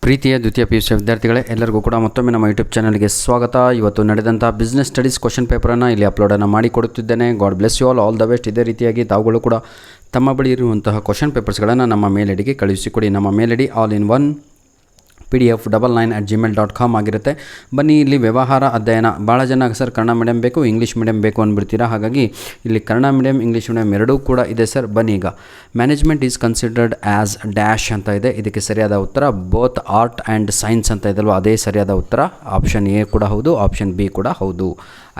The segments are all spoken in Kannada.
ಪ್ರೀತಿಯ ದ್ವಿತೀಯ PUC ವಿದ್ಯಾರ್ಥಿಗಳೇ, ಎಲ್ಲರಿಗೂ ಕೂಡ ಮತ್ತೊಮ್ಮೆ ನಮ್ಮ ಯೂಟ್ಯೂಬ್ ಚಾನಲ್ಗೆ ಸ್ವಾಗತ. ಇವತ್ತು ನಡೆದಂಥ ಬಿಸ್ನೆಸ್ ಸ್ಟಡೀಸ್ ಕ್ವಶನ್ ಪೇಪರನ್ನು ಇಲ್ಲಿ ಅಪ್ಲೋಡನ್ನು ಮಾಡಿಕೊಡುತ್ತಿದ್ದೇನೆ. God bless you all the best. ಇದೇ ರೀತಿಯಾಗಿ ತಾವುಗಳು ಕೂಡ ತಮ್ಮ ಬಳಿ ಇರುವಂತಹ ಕ್ವಶನ್ ಪೇಪರ್ಸ್ಗಳನ್ನು ನಮ್ಮ ಮೇಲ್ ಐಡಿಗೆ ಕಳುಹಿಸಿಕೊಡಿ. ನಮ್ಮ ಮೇಲ್ ಐಡಿ all-in-one pdf99@gmail.com ಆಗಿರುತ್ತೆ. ಬನ್ನಿ, ಇಲ್ಲಿ ವ್ಯವಹಾರ ಅಧ್ಯಯನ. ಭಾಳ ಜನ ಸರ್ ಕನ್ನಡ ಮೀಡಿಯಮ್ ಬೇಕು, ಇಂಗ್ಲೀಷ್ ಮೀಡಿಯಮ್ ಬೇಕು ಅಂದ್ಬಿಡ್ತೀರಾ. ಹಾಗಾಗಿ ಇಲ್ಲಿ ಕನ್ನಡ ಮೀಡಿಯಮ್, ಇಂಗ್ಲೀಷ್ ಮೀಡಿಯಮ್ ಎರಡೂ ಕೂಡ ಇದೆ ಸರ್. ಬನ್ನಿ, ಈಗ management is considered as dash ಅಂತ ಇದೆ. ಇದಕ್ಕೆ ಸರಿಯಾದ ಉತ್ತರ ಬೋತ್ ಆರ್ಟ್ ಆ್ಯಂಡ್ ಸೈನ್ಸ್ ಅಂತ ಇದಲ್ವ, ಅದೇ ಸರಿಯಾದ ಉತ್ತರ. ಆಪ್ಷನ್ ಎ ಕೂಡ ಹೌದು, ಆಪ್ಷನ್ ಬಿ ಕೂಡ ಹೌದು.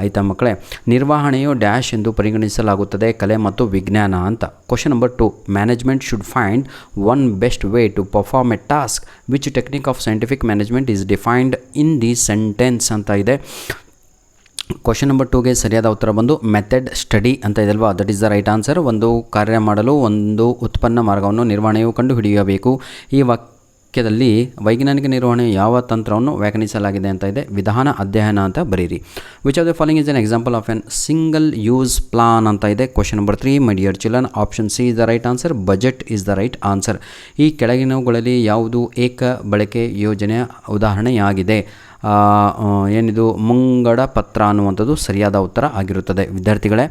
ಆಯಿತಾ ಮಕ್ಕಳೇ. ನಿರ್ವಹಣೆಯು ಡ್ಯಾಶ್ ಎಂದು ಪರಿಗಣಿಸಲಾಗುತ್ತದೆ, ಕಲೆ ಮತ್ತು ವಿಜ್ಞಾನ ಅಂತ. Question number 2, management should find one best way to perform a task which technique of scientific management is defined in the sentence ಅಂತ ಇದೆ. ಕ್ವಶನ್ ನಂಬರ್ 2ಗೆ ಸರಿಯಾದ ಉತ್ತರ ಬಂದು ಮೆಥಡ್ ಸ್ಟಡಿ ಅಂತ ಇದಲ್ವಾ, that is the right answer. ಒಂದು ಕಾರ್ಯ ಮಾಡಲು ಒಂದು ಉತ್ಪನ್ನ ಮಾರ್ಗವನ್ನು ನಿರ್ವಹಣೆಯು ಕಂಡುಹಿಡಿಯಬೇಕು. ಈ ವಾಕ್ಯದಲ್ಲಿ ವೈಜ್ಞಾನಿಕ ನಿರ್ವಹಣೆ ಯಾವ ತಂತ್ರವನ್ನು ವ್ಯಾಖ್ಯಾನಿಸಲಾಗಿದೆ ಅಂತ ಇದೆ. ವಿಧಾನ ಅಧ್ಯಯನ ಅಂತ ಬರೀರಿ. Which of the following is an example of N single use plan ಅಂತ ಇದೆ. Question number 3, my dear children, option C is the right answer. Budget is the right answer. ಈ ಕೆಳಗಿನವುಗಳಲ್ಲಿ ಯಾವುದು ಏಕ ಬಳಕೆ ಯೋಜನೆಯ ಉದಾಹರಣೆಯಾಗಿದೆ? ಏನಿದು ಮುಂಗಡ ಪತ್ರ ಅನ್ನುವಂಥದ್ದು ಸರಿಯಾದ ಉತ್ತರ ಆಗಿರುತ್ತದೆ. ವಿದ್ಯಾರ್ಥಿಗಳೇ,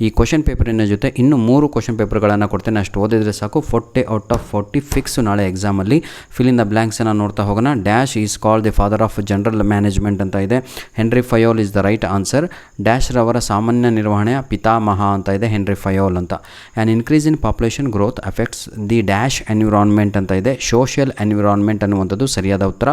ಈ ಕ್ವಶನ್ ಪೇಪರಿನ ಜೊತೆ ಇನ್ನೂ 3 ಕ್ವಶನ್ ಪೇಪರ್ಗಳನ್ನು ಕೊಡ್ತೇನೆ. ಅಷ್ಟು ಓದಿದರೆ ಸಾಕು. 40 ಔಟ್ ಆಫ್ 40 ಫಿಕ್ಸ್ ನಾಳೆ ಎಕ್ಸಾಮಲ್ಲಿ. ಫಿಲ್ ಇನ್ ದ ಬ್ಲ್ಯಾಂಕ್ಸನ್ನು ನೋಡ್ತಾ ಹೋಗೋಣ. Dash is called the father of general management ಅಂತ ಇದೆ. Henri Fayol is the right answer. Dash ರವರ ಸಾಮಾನ್ಯ ನಿರ್ವಹಣೆಯ ಪಿತಾಮಹ ಅಂತ ಇದೆ ಹೆನ್ರಿ ಫಯೋಲ್ ಅಂತ. An increase in population growth affects the dash environment ಅಂತ ಇದೆ. ಸೋಷಿಯಲ್ ಎನ್ವಿರಾನ್ಮೆಂಟ್ ಅನ್ನುವಂಥದ್ದು ಸರಿಯಾದ ಉತ್ತರ.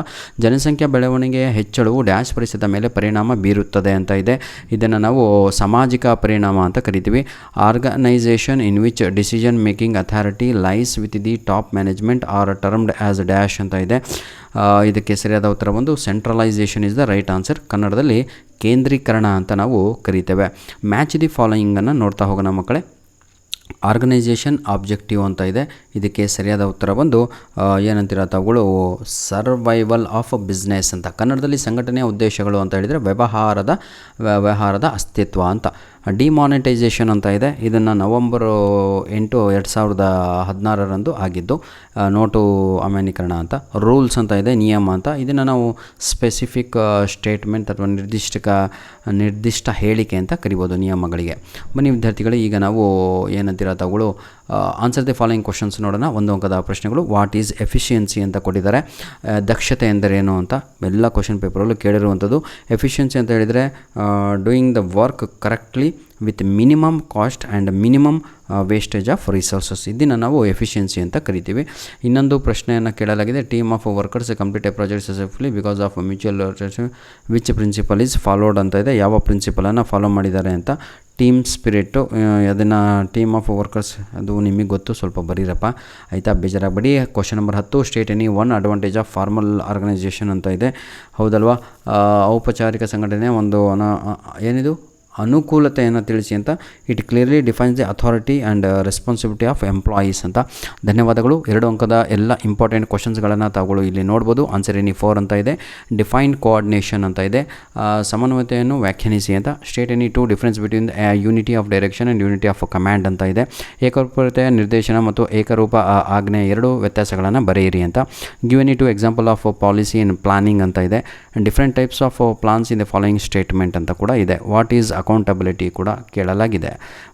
ಜನಸಂಖ್ಯಾ ಬೆಳವಣಿಗೆಯ ಹೆಚ್ಚಳವು ಡ್ಯಾಶ್ ಪರಿಸರದ ಮೇಲೆ ಪರಿಣಾಮ ಬೀರುತ್ತದೆ ಅಂತ ಇದೆ. ಇದನ್ನು ನಾವು ಸಾಮಾಜಿಕ ಪರಿಣಾಮ ಅಂತ ಕರಿತೀವಿ. Organisation in which decision making authority lies with the top management are termed as dash ಅಂತ ಇದೆ. ಇದಕ್ಕೆ ಸರಿಯಾದ ಉತ್ತರ ಬಂದು centralisation is the right answer. ಕನ್ನಡದಲ್ಲಿ ಕೇಂದ್ರೀಕರಣ ಅಂತ ನಾವು ಕರಿತೇವೆ. ಮ್ಯಾಚ್ ದಿ ಫಾಲೋಯಿಂಗನ್ನು ನೋಡ್ತಾ ಹೋಗೋಣ ಮಕ್ಕಳೇ. ಆರ್ಗನೈಸೇಷನ್ ಆಬ್ಜೆಕ್ಟಿವ್ ಅಂತ ಇದೆ. ಇದಕ್ಕೆ ಸರಿಯಾದ ಉತ್ತರ ಬಂದು ಏನಂತೀರ ತಾವುಗಳು, ಸರ್ವೈವಲ್ ಆಫ್ ಬಿಸ್ನೆಸ್ ಅಂತ. ಕನ್ನಡದಲ್ಲಿ ಸಂಘಟನೆಯ ಉದ್ದೇಶಗಳು ಅಂತ ಹೇಳಿದರೆ ವ್ಯವಹಾರದ ಅಸ್ತಿತ್ವ ಅಂತ. ಡಿಮಾನಿಟೈಸೇಷನ್ ಅಂತ ಇದೆ. ಇದನ್ನು ನವೆಂಬರ್ 8, 2016 ಆಗಿದ್ದು. ನೋಟು ಅಮಾನ್ಯೀಕರಣ ಅಂತ. ರೂಲ್ಸ್ ಅಂತ ಇದೆ, ನಿಯಮ ಅಂತ. ಇದನ್ನು ನಾವು ಸ್ಪೆಸಿಫಿಕ್ ಸ್ಟೇಟ್ಮೆಂಟ್ ಅಥವಾ ನಿರ್ದಿಷ್ಟ ಹೇಳಿಕೆ ಅಂತ ಕರಿಬೋದು ನಿಯಮಗಳಿಗೆ. ಬನ್ನಿ ವಿದ್ಯಾರ್ಥಿಗಳೇ, ಈಗ ನಾವು ಏನಂತೀರ ತಾವುಗಳು ಆನ್ಸರ್ ದಿ ಫಾಲೋಯಿಂಗ್ ಕ್ವಶನ್ಸ್ ನೋಡೋಣ. ಒಂದು ಅಂಕದ ಪ್ರಶ್ನೆಗಳು. ವಾಟ್ ಈಸ್ ಎಫಿಷಿಯನ್ಸಿ ಅಂತ ಕೊಟ್ಟಿದ್ದಾರೆ. ದಕ್ಷತೆ ಎಂದರೇನು ಅಂತ ಎಲ್ಲ ಕ್ವಶನ್ ಪೇಪರಲ್ಲೂ ಕೇಳಿರುವಂಥದ್ದು. ಎಫಿಷಿಯನ್ಸಿ ಅಂತ ಹೇಳಿದರೆ doing the work correctly with minimum cost and minimum wastage of resources. ಇದನ್ನು ನಾವು ಎಫಿಷಿಯನ್ಸಿ ಅಂತ ಕರಿತೀವಿ. ಇನ್ನೊಂದು ಪ್ರಶ್ನೆಯನ್ನು ಕೇಳಲಾಗಿದೆ. Team of workers complete a project successfully because of mutual which principle is followed ಅಂತ ಇದೆ. ಯಾವ ಪ್ರಿನ್ಸಿಪಲನ್ನು ಫಾಲೋ ಮಾಡಿದ್ದಾರೆ ಅಂತ. ಟೀಮ್ ಸ್ಪಿರಿಟ್ಟು, ಅದನ್ನು ಟೀಮ್ ಆಫ್ ವರ್ಕರ್ಸ್ ಅದು ನಿಮಗೆ ಗೊತ್ತು, ಸ್ವಲ್ಪ ಬರೀರಪ್ಪ ಆಯಿತಾ, ಬೇಜಾರಾಗಬೇಡಿ. Question number 10, state any one advantage of formal organisation ಅಂತ ಇದೆ. ಹೌದಲ್ವಾ. ಔಪಚಾರಿಕ ಸಂಘಟನೆ ಒಂದು ಏನಿದು ಅನುಕೂಲತೆಯನ್ನು ತಿಳಿಸಿ ಅಂತ. It clearly defines the authority and responsibility of employees ಅಂತ. ಧನ್ಯವಾದಗಳು. 2 ಅಂಕದ ಎಲ್ಲ ಇಂಪಾರ್ಟೆಂಟ್ ಕ್ವಶನ್ಸ್ಗಳನ್ನು ತಾವುಗಳು ಇಲ್ಲಿ ನೋಡ್ಬೋದು. ಆನ್ಸರ್ ಎನಿ 4 ಅಂತ ಇದೆ. ಡಿಫೈನ್ ಕೋಆರ್ಡಿನೇಷನ್ ಅಂತ ಇದೆ. ಸಮನ್ವಯತೆಯನ್ನು ವ್ಯಾಖ್ಯಾನಿಸಿ ಅಂತ. State any 2 difference between unity of direction and unity of command ಅಂತ ಇದೆ. ಏಕರೂಪತೆಯ ನಿರ್ದೇಶನ ಮತ್ತು ಏಕರೂಪ ಆಜ್ಞೆ 2 ವ್ಯತ್ಯಾಸಗಳನ್ನು ಬರೆಯಿರಿ ಅಂತ. Give any 2 example of policy in planning ಅಂತ ಇದೆ. Different types of plans in the following statement ಅಂತ ಕೂಡ ಇದೆ. ವಾಟ್ ಈಸ್ ಅಕೌಂಟಬಿಲಿಟಿ ಕೂಡ ಕೇಳಲಾಗಿದೆ.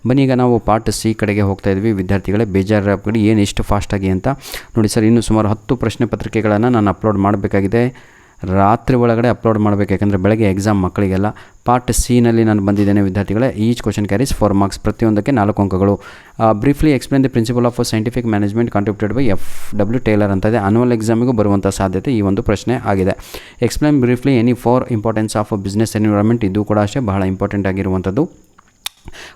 ಬನ್ನಿ, ಈಗ ನಾವು ಪಾರ್ಟ್ ಸಿ ಕಡೆಗೆ ಹೋಗ್ತಾ ಇದ್ವಿ. ವಿದ್ಯಾರ್ಥಿಗಳೇ, ಬೇಜಾರಾಗಬೇಡಿ, ಏನು ಇಷ್ಟು ಫಾಸ್ಟಾಗಿ ಅಂತ ನೋಡಿ ಸರ್. ಇನ್ನೂ ಸುಮಾರು 10 ಪ್ರಶ್ನೆ ಪತ್ರಿಕೆಗಳನ್ನು ನಾನು ಅಪ್ಲೋಡ್ ಮಾಡಬೇಕಾಗಿದೆ. ರಾತ್ರಿ ಒಳಗಡೆ ಅಪ್ಲೋಡ್ ಮಾಡಬೇಕು, ಯಾಕಂದರೆ ಬೆಳಗ್ಗೆ ಎಕ್ಸಾಮ್ ಮಕ್ಕಳಿಗೆಲ್ಲ. ಪಾರ್ಟ್ ಸಿನಲ್ಲಿ ನಾನು ಬಂದಿದ್ದೇನೆ ವಿದ್ಯಾರ್ಥಿಗಳೇ. ಈಚ್ ಕ್ವಶನ್ ಕ್ಯಾರೀಸ್ 4 ಮಾರ್ಕ್ಸ್, ಪ್ರತಿಯೊಂದಕ್ಕೆ 4 ಅಂಕಗಳು. Briefly explain the principle of scientific management contributed by FW Taylor ಅಂತ ಇದೆ. ಆನ್ಯುವಲ್ ಎಕ್ಸಾಮಿಗೂ ಬರುವಂಥ ಸಾಧ್ಯತೆ ಈ ಒಂದು ಪ್ರಶ್ನೆ ಆಗಿದೆ. Explain briefly any 4 importance of business environment. ಇದು ಕೂಡ ಅಷ್ಟೇ ಬಹಳ ಇಂಪಾರ್ಟೆಂಟ್ ಆಗಿರುವಂಥದ್ದು.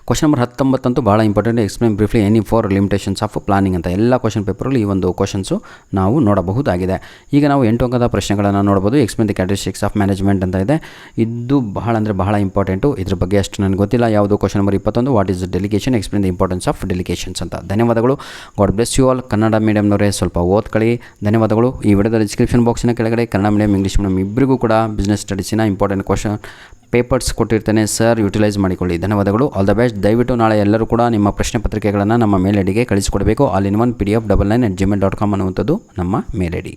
ಕ್ವಶನ್ ನಂಬರ್ 19 ಅಂತೂ ಭಾಳ important. Explain briefly any 4 limitations of planning ಅಂತ. ಎಲ್ಲ ಕ್ವಶನ್ ಪೇಪರಲ್ಲಿ ಈ ಒಂದು ಕ್ವಶನ್ಸು ನಾವು ನೋಡಬಹುದಾಗಿದೆ. ಈಗ ನಾವು 8 ಅಂಕದ ಪ್ರಶ್ನೆಗಳನ್ನು ನೋಡ್ಬೋದು. Explain the characteristics of management ಅಂತ ಇದೆ. ಇದು ಬಹಳ ಅಂದರೆ ಬಹಳ ಇಂಪಾರ್ಟೆಂಟು. ಇದ್ರ ಬಗ್ಗೆ ಅಷ್ಟು ನನಗೆ ಗೊತ್ತಿಲ್ಲ. ಯಾವುದು question number 21, what is delegation, explain the importance of delegations ಅಂತ. ಧನ್ಯವಾದಗಳು. God bless you all. Kannada ಮೀಡಿಯಮ್ನವರೇ ಸ್ವಲ್ಪ ಓದ್ಕೊಳ್ಳಿ. ಧನ್ಯವಾದಗಳು. ಈ ವಿಡಿಯೋದ ಡಿಸ್ಕ್ರಿಪ್ಷನ್ ಬಾಕ್ಸಿನ ಕೆಳಗಡೆ ಕನ್ನಡ ಮೀಡಿಯಮ್, ಇಂಗ್ಲೀಷ್ ಮೀಡಿಯಮ್ ಇಬ್ಬರಿಗೂ ಕೂಡ ಬಿಸ್ನೆಸ್ ಸ್ಟಡೀಸಿನ ಇಂಪಾರ್ಟೆಂಟ್ ಕ್ವಶನ್ ಪೇಪರ್ಸ್ ಕೊಟ್ಟಿರ್ತೇನೆ ಸರ್, ಯುಟಿಲೈಸ್ ಮಾಡಿಕೊಳ್ಳಿ. ಧನ್ಯವಾದಗಳು. All the best. ದಯವಿಟ್ಟು ನಾಳೆ ಎಲ್ಲರೂ ಕೂಡ ನಿಮ್ಮ ಪ್ರಶ್ನೆ ಪತ್ರಿಕೆಗಳನ್ನು ನಮ್ಮ ಮೇಲ್ ಐಡಿಗೆ ಕಳಿಸಿಕೊಡಬೇಕು. all-in-one pdf99@gmail.com ಅನ್ನುವಂಥದ್ದು ನಮ್ಮ ಮೇಲ್ ಐಡಿ.